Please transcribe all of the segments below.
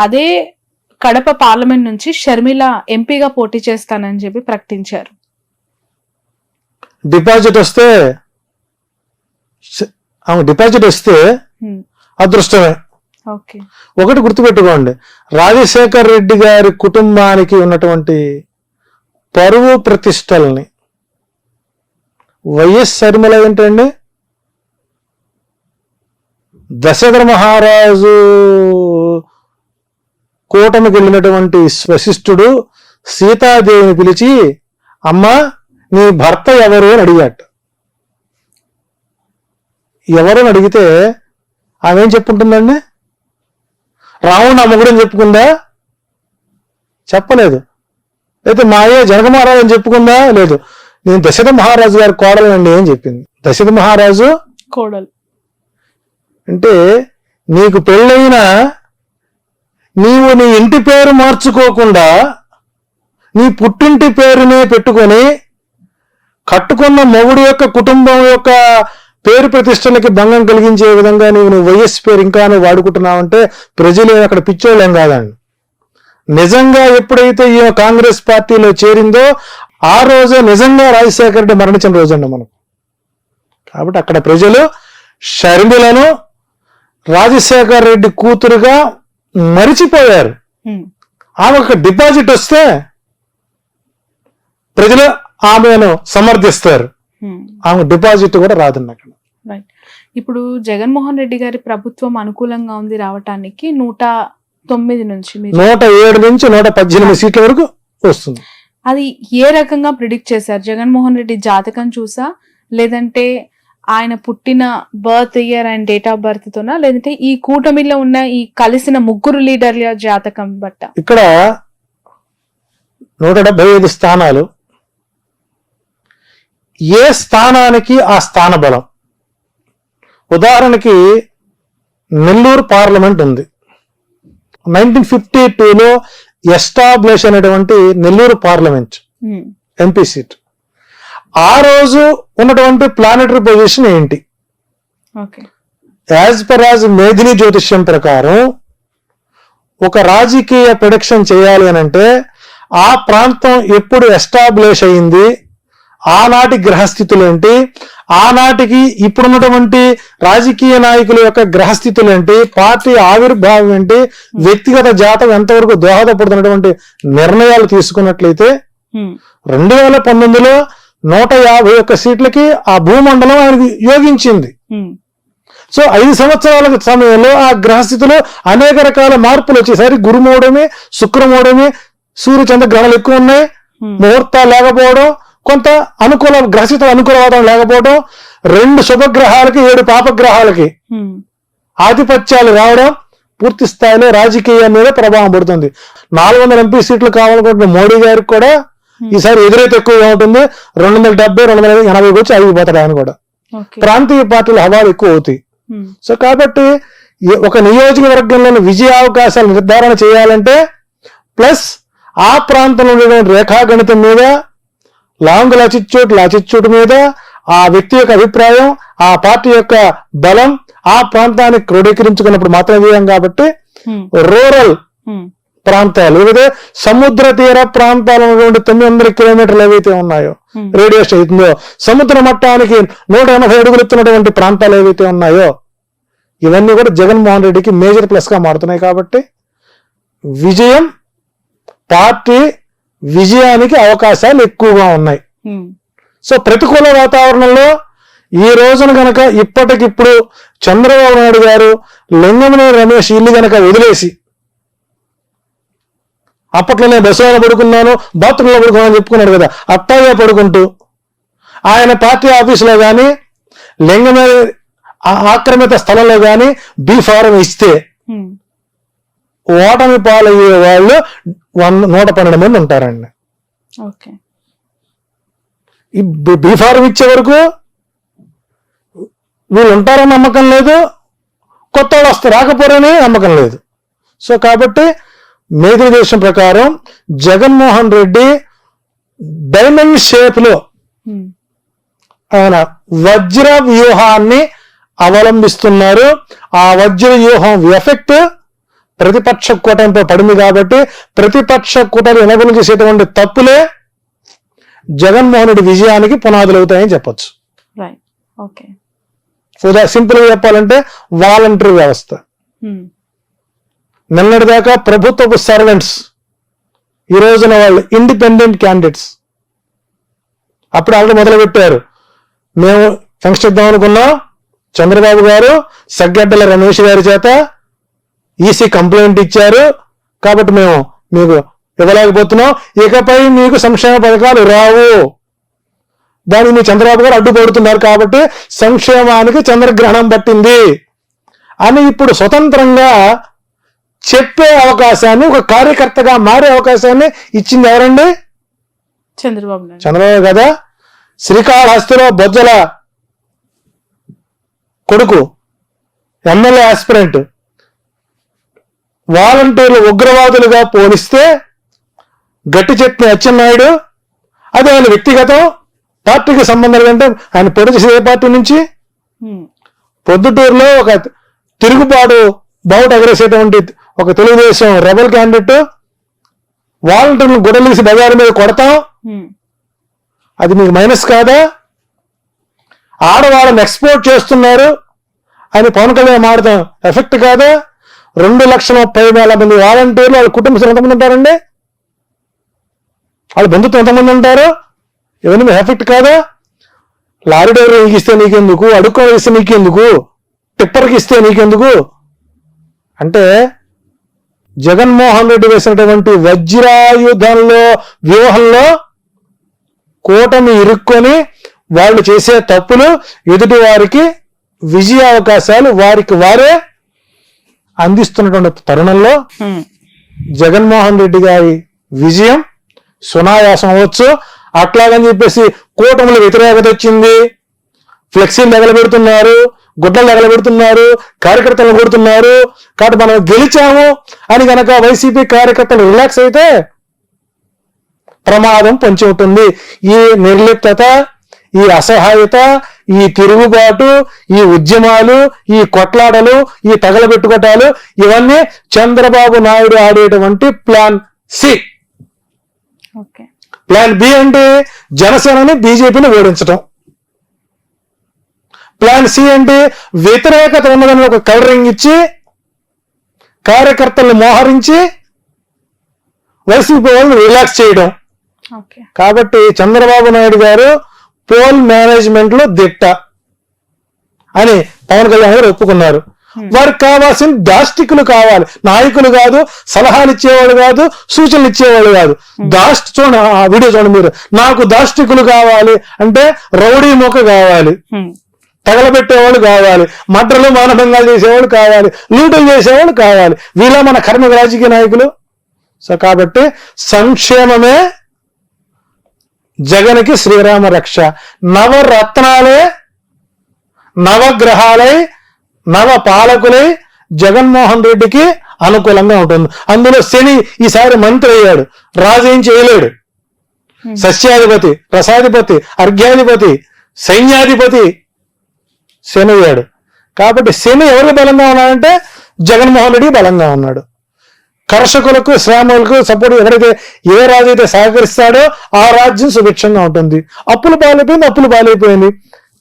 అదే కడప పార్లమెంట్ నుంచి షర్మిల ఎంపీగా పోటీ చేస్తానని చెప్పి ప్రకటించారు. డిపాజిట్ వస్తే అదృష్టమే. ఒకటి గుర్తుపెట్టుకోండి, రాజశేఖర్ రెడ్డి గారి కుటుంబానికి ఉన్నటువంటి పరువు ప్రతిష్టల్ని వైఎస్ షర్మిల ఏంటండి, దశరథ మహారాజు కూటమికి వెళ్ళినటువంటి వశిష్ఠుడు సీతాదేవిని పిలిచి అమ్మ నీ భర్త ఎవరు అని అడిగాట. ఎవరు అని అడిగితే ఆమె ఏం చెప్పుకుంటుందండి, రావణుడు నా మొగుడని చెప్పుకుందా? చెప్పలేదు. అయితే మాయే జనక మహారాజు అని చెప్పుకుందా? లేదు. నేను దశరథ మహారాజు గారి కోడలండి అని చెప్పింది. దశరథ మహారాజు కోడలు అంటే నీకు పెళ్ళైనా నీవు నీ ఇంటి పేరు మార్చుకోకుండా నీ పుట్టింటి పేరునే పెట్టుకొని కట్టుకున్న మొగుడు యొక్క కుటుంబం యొక్క పేరు ప్రతిష్టలకి భంగం కలిగించే విధంగా నువ్వు వైఎస్ పేరు ఇంకా వాడుకుంటున్నావంటే ప్రజలు అక్కడ పిచ్చోళ్ళేం కాదండి. నిజంగా ఎప్పుడైతే ఈ కాంగ్రెస్ పార్టీలో చేరిందో ఆ రోజే నిజంగా రాజశేఖర రెడ్డి మరణించిన రోజండి మనకు. కాబట్టి అక్కడ ప్రజలు షర్మిలను రాజశేఖర రెడ్డి కూతురుగా మరిచిపోయారు. ఆమె ఒక డిపాజిట్ వస్తే ప్రజలు ఆమెను సమర్థిస్తారు. ఆమె డిపాజిట్ కూడా రాదండి అక్కడ. ఇప్పుడు జగన్మోహన్ రెడ్డి గారి ప్రభుత్వం అనుకూలంగా ఉంది రావటానికి 109 నుంచి 107 నుంచి 118 సీట్ల వరకు వస్తుంది. అది ఏ రకంగా ప్రిడిక్ట్ చేశారు? జగన్మోహన్ రెడ్డి జాతకం చూసా, లేదంటే ఆయన పుట్టిన birth year and date of birth తోనా, లేదంటే ఈ కూటమిలో ఉన్న ఈ కలిసిన ముగ్గురు లీడర్ల జాతకం బట్ట? ఇక్కడ 175 స్థానాలు, ఏ స్థానానికి ఆ స్థాన బలం. ఉదాహరణకి నెల్లూరు పార్లమెంట్ ఉంది. 1952లో ఎస్టాబ్లిష్ అయినటువంటి నెల్లూరు పార్లమెంట్ ఎంపీ సీట్. ఆ రోజు ఉన్నటువంటి ప్లానెటరీ పొజిషన్ ఏంటి? యాజ్ పర్ యాజ్ మేధిని జ్యోతిష్యం ప్రకారం ఒక రాజకీయ ప్రొడిక్షన్ చేయాలి అని అంటే ఆ ప్రాంతం ఎప్పుడు ఎస్టాబ్లిష్ అయింది, ఆనాటి గ్రహస్థితులు ఏంటి, ఆనాటికి ఇప్పుడున్నటువంటి రాజకీయ నాయకుల యొక్క గ్రహస్థితులు ఏంటి, పార్టీ ఆవిర్భావం ఏంటి, వ్యక్తిగత జాతకం ఎంతవరకు దోహదపడుతున్నటువంటి నిర్ణయాలు తీసుకున్నట్లయితే 2019లో 151 సీట్లకి ఆ భూమండలం ఆయనకి యోగించింది. సో 5 సంవత్సరాల సమయంలో ఆ గ్రహస్థితిలో అనేక రకాల మార్పులు వచ్చేసరి గురుమూడమే, శుక్రమూడమే, సూర్య చంద్ర గ్రహాలు ఎక్కువ ఉన్నాయి, ముహూర్తాలు లేకపోవడం, కొంత అనుకూల గ్రహస్థితులు అనుకూల వాతావరణం లేకపోవడం, 2 శుభగ్రహాలకి 7 పాపగ్రహాలకి ఆధిపత్యాలు రావడం పూర్తి స్థాయిలో రాజకీయం మీద ప్రభావం పడుతుంది. 400 ఎంపీ సీట్లు కావాలనుకుంటున్న మోడీ గారికి కూడా ఈసారి ఎదురైతే ఎక్కువగా ఉంటుంది. 270, 280 వచ్చి ఆగిపోతాడు ఆయన కూడా. ప్రాంతీయ పార్టీల హవాలు ఎక్కువ అవుతాయి. సో కాబట్టి ఒక నియోజకవర్గంలోని విజయ అవకాశాలు నిర్ధారణ చేయాలంటే ప్లస్ ఆ ప్రాంతంలో ఉండేటువంటి రేఖాగణితం మీద, లాంగ్ లాచిట్యూడ్ మీద, ఆ వ్యక్తి యొక్క అభిప్రాయం, ఆ పార్టీ యొక్క బలం, ఆ ప్రాంతాన్ని క్రోడీకరించుకున్నప్పుడు మాత్రమే చేయం. కాబట్టి రూరల్ ప్రాంతాలు, లేదా సముద్ర తీర ప్రాంతాలు ఉన్నటువంటి 900 కిలోమీటర్లు ఏవైతే ఉన్నాయో రేడియస్ అవుతుందో, సముద్ర మట్టానికి 180 అడుగులు ఎత్తున్నటువంటి ప్రాంతాలు ఏవైతే ఉన్నాయో ఇవన్నీ కూడా జగన్మోహన్ రెడ్డికి మేజర్ ప్లస్ గా మారుతున్నాయి. కాబట్టి విజయం, పార్టీ విజయానికి అవకాశాలు ఎక్కువగా ఉన్నాయి. సో ప్రతికూల వాతావరణంలో ఈ రోజున గనక ఇప్పటికిప్పుడు చంద్రబాబు నాయుడు గారు లింగమనేని రమేష్ ఇల్లు గనక వదిలేసి, అప్పట్లో నేను బస్సులో పడుకున్నాను, బాత్రూంలో పడుకున్నాను అని చెప్పుకున్నాడు కదా, అట్టాగే పడుకుంటూ ఆయన పార్టీ ఆఫీసులో కానీ లింగమనేని ఆక్రమిత స్థలంలో కానీ బీ ఫారం ఇస్తే ఓటమి పాలయ్యే వాళ్ళు 112 మంది ఉంటారండి. ఈ బీ ఫారం ఇచ్చే వరకు వీళ్ళు ఉంటారని నమ్మకం లేదు, కొత్త వాళ్ళు వస్తే రాకపోరని నమ్మకం లేదు. సో కాబట్టి మేధి దేశం ప్రకారం జగన్మోహన్ రెడ్డి డైమండ్ షేప్ లో ఆయన వజ్ర వ్యూహాన్ని అవలంబిస్తున్నారు. ఆ వజ్ర వ్యూహం ఎఫెక్ట్ ప్రతిపక్ష కూటమిపై పడింది కాబట్టి ప్రతిపక్ష కూటమి ఎనగలు చేసేటువంటి తప్పులే జగన్మోహన్ రెడ్డి విజయానికి పునాదులు అవుతాయని చెప్పొచ్చు. Right, okay. సింపుల్ గా చెప్పాలంటే వాలంటరీ వ్యవస్థ. నిన్నటిదాకా ప్రభుత్వపు సర్వెంట్స్, ఈ రోజున వాళ్ళు ఇండిపెండెంట్ క్యాండిడేట్స్. అప్పుడు ఆల్రెడీ మొదలు పెట్టారు, మేము ఫంక్షన్ ఇద్దాం అనుకున్నాం, చంద్రబాబు గారు సగ్గడ్డల రమేష్ గారి చేత ఈసీ కంప్లైంట్ ఇచ్చారు కాబట్టి మేము మీకు ఇవ్వలేకపోతున్నాం, ఇకపై మీకు సంక్షేమ పథకాలు రావు, దానికి మీ చంద్రబాబు గారు అడ్డుపడుతున్నారు కాబట్టి సంక్షేమానికి చంద్రగ్రహణం పట్టింది అని ఇప్పుడు స్వతంత్రంగా చెప్పే అవకాశాన్ని, ఒక కార్యకర్తగా మారే అవకాశాన్ని ఇచ్చింది ఎవరండి? చంద్రబాబు కదా. శ్రీకాళహస్తిలో బొజ్జల కొడుకు ఎమ్మెల్యే ఆస్పిరెంట్ వాలంటీర్లు ఉగ్రవాదులుగా పోలిస్తే గట్టి చెప్పిన అచ్చెన్నాయుడు, అదే ఆయన వ్యక్తిగతం, పార్టీకి సంబంధం అంటే ఆయన పొడి చేసే ఏ పార్టీ నుంచి? పొద్దుటూరులో ఒక తిరుగుబాటు బావుట ఎగరేసేటువంటి ఒక తెలుగుదేశం రెబల్ క్యాండిడేట్ వాలంటీర్లు గుడలేసి బజారు మీద కొడతాం, అది మీకు మైనస్ కాదా? ఆడవాళ్ళని ఎక్స్పోర్ట్ చేస్తున్నారు అని పవన్ కళ్యాణ్ మాడతాం ఎఫెక్ట్ కాదా? 2,30,000 మంది వాలంటీర్లు వాళ్ళ కుటుంబ సభ్యులు ఎంతమంది ఉంటారండి? వాళ్ళ బంధుత్వం ఎంతమంది ఉంటారు? ఇవన్నీ ఎఫెక్ట్ కాదా? లారీ డ్రైవర్కి ఇస్తే నీకెందుకు, అడుక్కోని ఇస్తే నీకెందుకు, టిప్పర్కి ఇస్తే నీకెందుకు? అంటే జగన్మోహన్ రెడ్డి వేసినటువంటి వజ్రాయుధంలో వ్యూహంలో కూటమి ఇరుక్కొని వాళ్ళు చేసే తప్పులు ఎదుటి వారికి విజయ అవకాశాలు వారికి వారే అందిస్తున్నటువంటి తరుణంలో జగన్మోహన్ రెడ్డి గారి విజయం సునాయాసం అవ్వచ్చు. అట్లాగని చెప్పేసి కూటమిలో వ్యతిరేకత వచ్చింది, ఫ్లెక్సీలు తగలబెడుతున్నారు, గుడ్డలు తగలబెడుతున్నారు, కార్యకర్తలను కొడుతున్నారు కాబట్టి మనం గెలిచాము అని గనక వైసీపీ కార్యకర్తలు రిలాక్స్ అయితే ప్రమాదం పొంచి ఉంటుంది. ఈ నిర్లిప్తత, ఈ అసహాయత, ఈ తిరుగుబాటు, ఈ ఉద్యమాలు, ఈ కొట్లాటలు, ఈ తగలబెట్టుకోటాలు ఇవన్నీ చంద్రబాబు నాయుడు ఆడేటువంటి ప్లాన్ సి. ప్లాన్ బి అంటే జనసేనని బీజేపీని ఓడించటం. ప్లాన్ సి అంటే వ్యతిరేకత ఉన్నదని ఒక కవరింగ్ ఇచ్చి కార్యకర్తలను మోహరించి వైసీపీ వాళ్ళని రిలాక్స్ చేయడం. కాబట్టి చంద్రబాబు నాయుడు గారు పోల్ మేనేజ్మెంట్ లో దిట్ట అని పవన్ కళ్యాణ్ గారు ఒప్పుకున్నారు. వారికి కావాల్సిన దాష్టికులు కావాలి, నాయకులు కాదు, సలహాలు ఇచ్చేవాళ్ళు కాదు, సూచనలు ఇచ్చేవాళ్ళు కాదు. చూడండి ఆ వీడియో చూడండి మీరు. నాకు దాష్టికులు కావాలి అంటే రౌడీ మొక్క కావాలి, తగలబెట్టేవాళ్ళు కావాలి, మడ్రలు మానభంగాలు చేసేవాళ్ళు కావాలి, లూటులు చేసేవాళ్ళు కావాలి. వీళ్ళ మన కర్మ రాజకీయ నాయకులు. సో కాబట్టి సంక్షేమమే జగన్కి శ్రీరామ రక్ష. నవరత్నాలే నవగ్రహాలై నవ పాలకులై జగన్మోహన్ రెడ్డికి అనుకూలంగా ఉంటుంది. అందులో శని ఈసారి మంత్రి అయ్యాడు, రాజు ఏం చేయలేడు. సస్యాధిపతి, రసాధిపతి, అర్ఘ్యాధిపతి, సైన్యాధిపతి శని అయ్యాడు. కాబట్టి శని ఎవరికి బలంగా ఉన్నాడంటే జగన్మోహన్ రెడ్డి బలంగా ఉన్నాడు. కర్షకులకు, శ్రామికులకు సపోర్ట్ ఎవరైతే ఏ రాజు అయితే సహకరిస్తాడో ఆ రాజ్యం సుభిక్షంగా ఉంటుంది. అప్పులు పాలైపోయింది.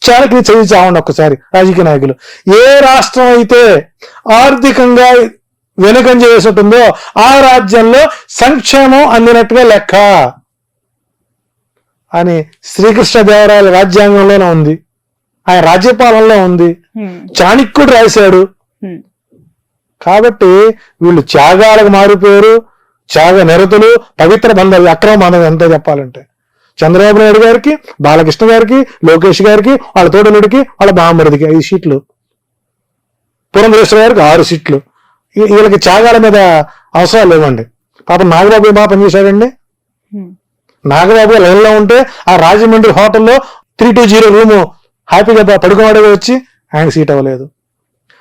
చాలకి చదివి చావండి ఒక్కసారి రాజకీయ నాయకులు. ఏ రాష్ట్రం అయితే ఆర్థికంగా వెనుకంజ వేసి ఉంటుందో ఆ రాజ్యంలో సంక్షేమం అందినట్టుగా లెక్క అని శ్రీకృష్ణదేవరాయల రాజ్యాంగంలోనే ఉంది, ఆయన రాజ్యపాలనలో ఉంది, చాణక్యుడు రాశాడు. కాబట్టి వీళ్ళు త్యాగాలకు మారిపోయారు, త్యాగ నిరతులు, పవిత్ర బంధాలు, అక్రమ బంధం ఎంత చెప్పాలంటే చంద్రబాబు నాయుడు గారికి, బాలకృష్ణ గారికి, లోకేష్ గారికి, వాళ్ళ తోడలుడికి, వాళ్ళ బామ్మడికి 5 సీట్లు, పురంధరేశ్వర గారికి 6 సీట్లు. వీళ్ళకి త్యాగాల మీద అవసరాలు లేవండి. పాపం నాగబాబు ఏం బాగా పనిచేశాడండి. నాగబాబు లైన్లో ఉంటే ఆ రాజమండ్రి హోటల్లో 320 రూము హ్యాపీగా పడుకున్నాడు వచ్చి ఆయన సీట్ అవ్వలేదు.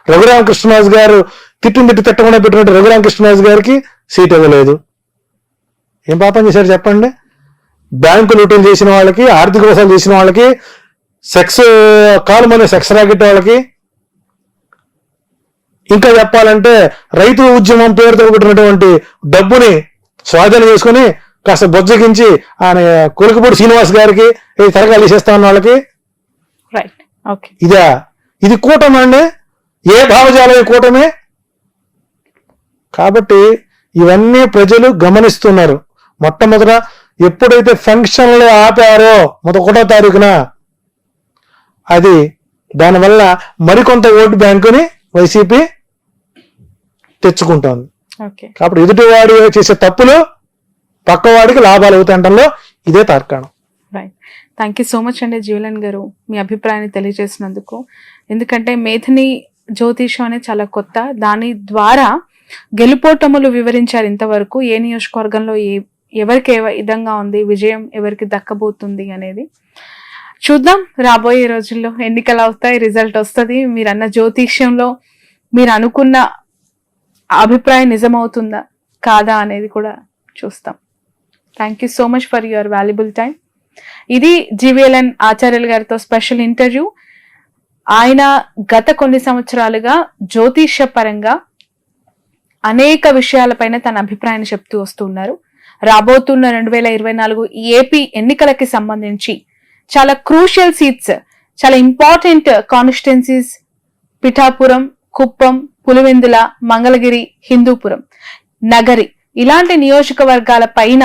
రఘురామకృష్ణరాజు గారు తిట్టి తిట్టకుండా పెట్టినట్టు రఘురామకృష్ణరాజు గారికి సీట్ ఇవ్వలేదు. ఏం పాపం చేశారు చెప్పండి. బ్యాంకు లూటీలు చేసిన వాళ్ళకి, ఆర్థిక మోసాలు చేసిన వాళ్ళకి, సెక్స్ కాలు మన సెక్స్ రాకెట్ వాళ్ళకి ఇంకా చెప్పాలంటే రైతు ఉద్యమం పేరుతో పెట్టినటువంటి డబ్బుని స్వాధీనం చేసుకుని కాస్త బొజ్జగించి ఆయన కొలుకుపూడి శ్రీనివాస్ గారికి తరగాలు చేస్తా ఉన్న వాళ్ళకి రైట్. ఓకే, ఇది కూటమి అండి. ఏ భావజాలం ఈ కూటమి? కాబట్టి ఇవన్నీ ప్రజలు గమనిస్తున్నారు. మొట్టమొదట ఎప్పుడైతే ఫంక్షన్లు ఆపారో 1వ తారీఖున అది దానివల్ల మరికొంత ఓటు బ్యాంకుని వైసీపీ తెచ్చుకుంటోంది. కాబట్టి ఎదుటివాడి చేసే తప్పులు పక్కవాడికి లాభాలు అవుతాయంటంలో ఇదే తార్కాణం. Right. Thank you so much అండి జీవలన్ గారు, మీ అభిప్రాయాన్ని తెలియజేసినందుకు. ఎందుకంటే మేథని జ్యోతిషం అనేది చాలా కొత్త, దాని ద్వారా గెలుపోటములు వివరించారు ఇంతవరకు. ఏ నియోజకవర్గంలో ఎవరికి ఏ విధంగా ఉంది, విజయం ఎవరికి దక్కబోతుంది అనేది చూద్దాం. రాబోయే రోజుల్లో ఎన్నికలు అవుతాయి, రిజల్ట్ వస్తుంది. మీరు అన్న జ్యోతిష్యంలో మీరు అనుకున్న అభిప్రాయం నిజమవుతుందా కాదా అనేది కూడా చూస్తాం. Thank you so much for your valuable time. ఇది జీవీఎల్ఎన్ ఆచార్యులు గారితో స్పెషల్ ఇంటర్వ్యూ. ఆయన గత కొన్ని సంవత్సరాలుగా జ్యోతిష్య పరంగా అనేక విషయాలపైన తన అభిప్రాయాన్ని చెప్తూ వస్తున్నారు. రాబోతున్న 2024 ఏపీ ఎన్నికలకి సంబంధించి చాలా క్రూషియల్ సీట్స్, చాలా ఇంపార్టెంట్ కాన్స్టిట్యున్సీస్ పిఠాపురం, కుప్పం, పులివెందుల, మంగళగిరి, హిందూపురం, నగరి ఇలాంటి నియోజకవర్గాల పైన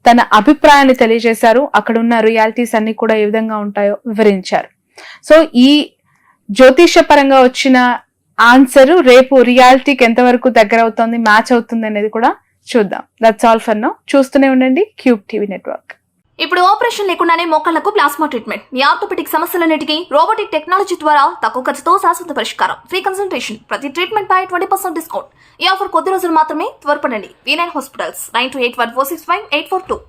తన అభిప్రాయాన్ని తెలియజేశారు. అక్కడున్న రియాలిటీస్ అన్ని కూడా ఏ విధంగా ఉంటాయో వివరించారు. సో ఈ జ్యోతిష పరంగా వచ్చిన ఆన్సర్ రేపు రియాలిటీకి ఎంతవరకు దగ్గర అవుతుంది, మ్యాచ్ అవుతుంది అనేది కూడా చూద్దాం. That's all for now. చూస్తూనే ఉండండి క్యూబ్ టీవీ నెట్వర్క్. ఇప్పుడు ఆపరేషన్ లేకుండానే మోకాళ్లకు ప్లాస్మా ట్రీట్మెంట్, మీ ఆర్థోపెడిక్ సమస్యలన్నిటికీ రోబోటిక్ టెక్నాలజీ ద్వారా తక్కువ ఖర్చుతో శాశ్వత పరిష్కారం, ఫ్రీ కన్సల్టేషన్, ప్రతి ట్రీట్మెంట్ పై 20% డిస్కౌంట్. ఈ ఆఫర్ కొద్ది రోజులు మాత్రమే, త్వరపడండి. V9 hospitals 9281465842.